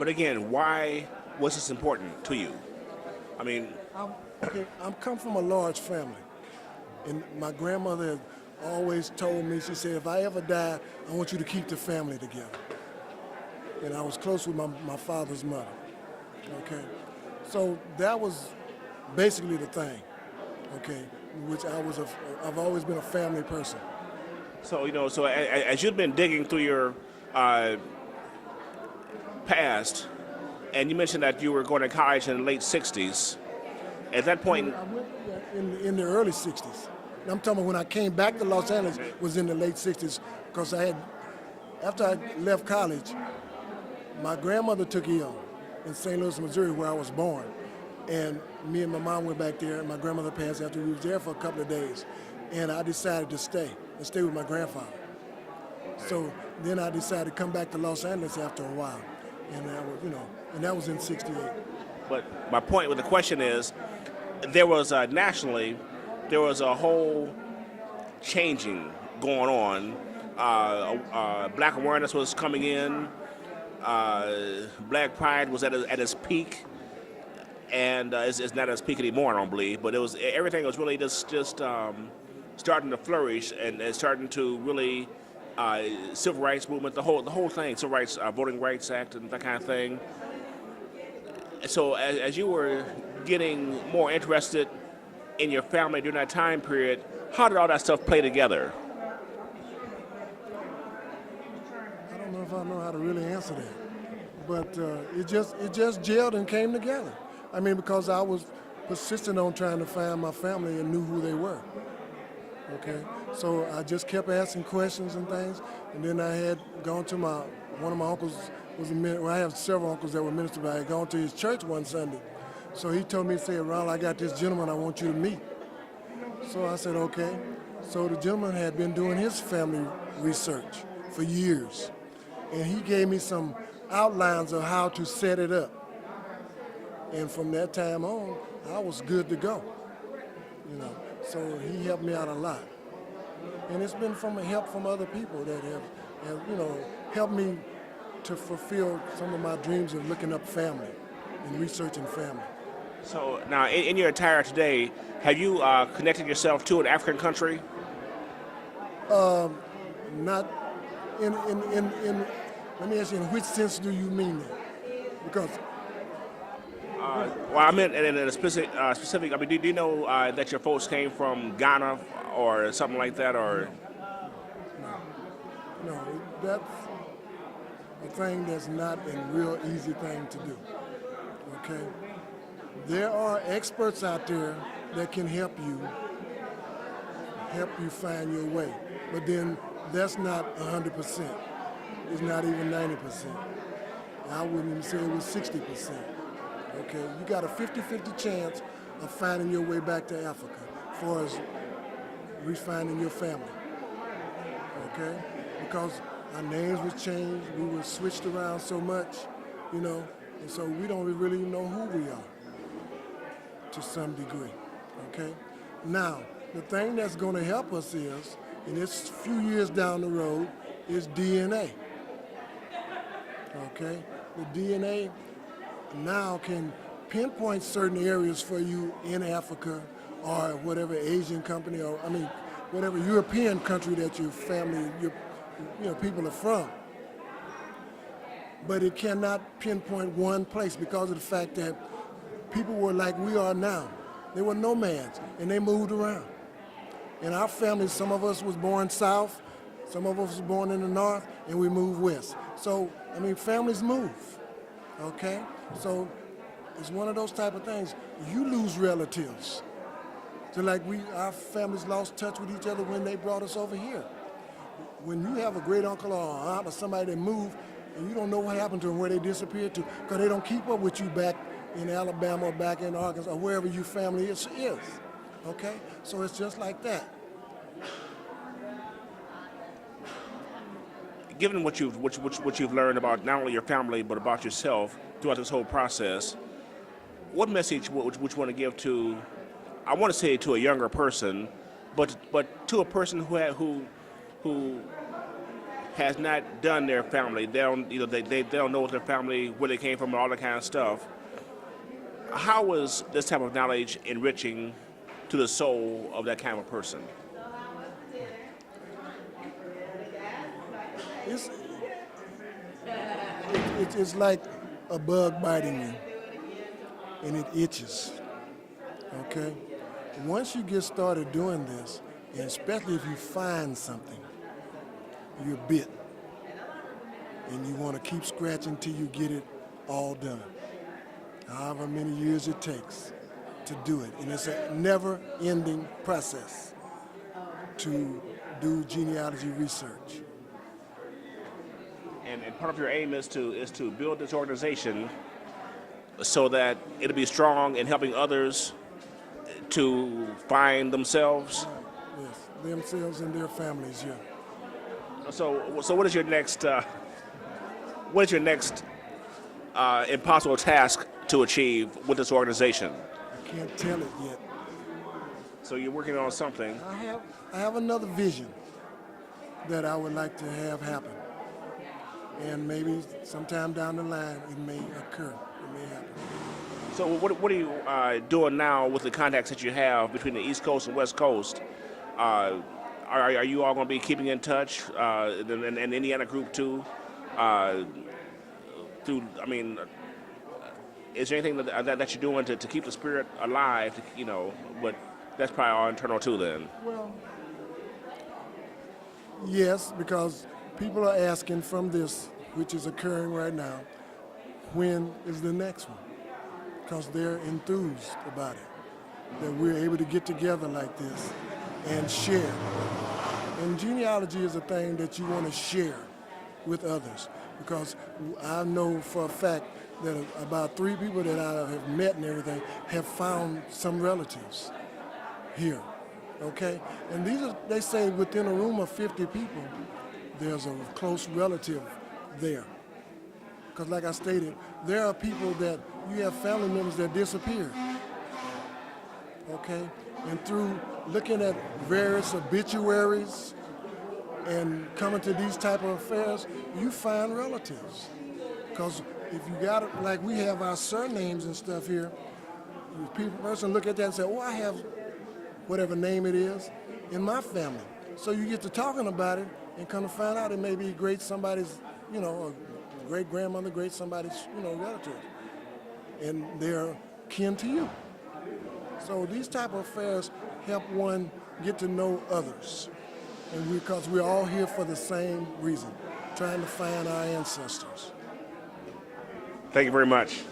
But again, why was this important to you? I mean, I'm come from a large family, and my grandmother has always told me, she said, if I ever die, I want you to keep the family together. And I was close with my father's mother, okay? So that was basically the thing, okay, which I've always been a family person. so as you've been digging through your past, and you mentioned that you were going to college in the late '60s. At that point, I went in the early 60s. I'm talking about when I came back to Los Angeles was in the late 60s, because after I left college, my grandmother took ill in St. Louis, Missouri, where I was born. And me and my mom went back there, and my grandmother passed after we was there for a couple of days. And I decided to stay with my grandfather. So then I decided to come back to Los Angeles after a while. And that was in '68. but my point with the question is, there was nationally, there was a whole changing going on. Black awareness was coming in. Black pride was at its peak, and it's not at its peak anymore, I don't believe. But everything was really just starting to flourish and starting to really civil rights movement, the whole thing, civil rights, Voting Rights Act, and that kind of thing. So as you were getting more interested in your family during that time period, how did all that stuff play together? I don't know if I know how to really answer that, but it just gelled and came together. I mean, because I was persistent on trying to find my family and knew who they were. Okay, so I just kept asking questions and things, and then I had gone to one of my uncles was a minister. Well, I have several uncles that were ministers, but I had gone to his church one Sunday. So he told me, he said, Ron, I got this gentleman I want you to meet. So I said, okay. So the gentleman had been doing his family research for years, and he gave me some outlines of how to set it up. And from that time on, I was good to go, So he helped me out a lot. And it's been from help from other people that have helped me to fulfill some of my dreams of looking up family and researching family. So now, in your attire today, have you connected yourself to an African country? Not in. Let me ask you, in which sense do you mean that? Because. Well, I meant in a specific. I mean, do you know that your folks came from Ghana or something like that, or? No, that's a thing that's not a real easy thing to do. Okay, there are experts out there that can help you find your way, but then that's not 100%. It's not even 90%. I wouldn't even say it was 60%. Okay, you got a 50-50 chance of finding your way back to Africa as far as refinding your family. Okay, because our names were changed, we were switched around so much, and so we don't really know who we are to some degree. Okay, now the thing that's going to help us is, and it's a few years down the road, is DNA. Okay, the DNA now can pinpoint certain areas for you in Africa or whatever Asian company, or whatever European country that your family, your people are from. But it cannot pinpoint one place because of the fact that people were like we are now. They were nomads and they moved around. In our family, some of us was born south, some of us was born in the north, and we moved west. So, families move. Okay, so it's one of those type of things. You lose relatives. So like our families lost touch with each other when they brought us over here. When you have a great uncle or aunt or somebody that moved and you don't know what happened to them, where they disappeared to, because they don't keep up with you back in Alabama or back in Arkansas or wherever your family is. Okay, so it's just like that. Given what you've learned about not only your family but about yourself throughout this whole process, what message would you want to give to, I want to say to a younger person, but to a person who has not done their family. They don't, they don't know what their family, where they came from, and all that kind of stuff. How is this type of knowledge enriching to the soul of that kind of person? It's like a bug biting you, and it itches. Okay? Once you get started doing this, and especially if you find something, you're bit, and you want to keep scratching till you get it all done. However many years it takes to do it, and it's a never-ending process to do genealogy research. And part of your aim is to build this organization so that it'll be strong in helping others to find themselves. Yes, themselves and their families. Yeah. So what is your next impossible task to achieve with this organization? I can't tell it yet. So you're working on something. I have another vision that I would like to have happen. And maybe sometime down the line it may occur, it may happen. So what are you doing now with the contacts that you have between the East Coast and West Coast? Are you all going to be keeping in touch, and Indiana group too? Is there anything that you're doing to keep the spirit alive? But that's probably all internal too then. Well, yes, because people are asking from this, which is occurring right now, when is the next one? Because they're enthused about it, that we're able to get together like this and share. And genealogy is a thing that you want to share with others, because I know for a fact that about 3 people that I have met and everything have found some relatives here, okay? And they say within a room of 50 people, there's a close relative there. Because like I stated, there are people that you have family members that disappeared, okay? And through looking at various obituaries and coming to these type of affairs, you find relatives. Because if you got it, like we have our surnames and stuff here, the person look at that and say, oh, I have whatever name it is in my family. So you get to talking about it and come to find out it may be great somebody's, a great grandmother, great somebody's, relative. And they're kin to you. So these type of affairs help one get to know others. And because we're all here for the same reason, trying to find our ancestors. Thank you very much.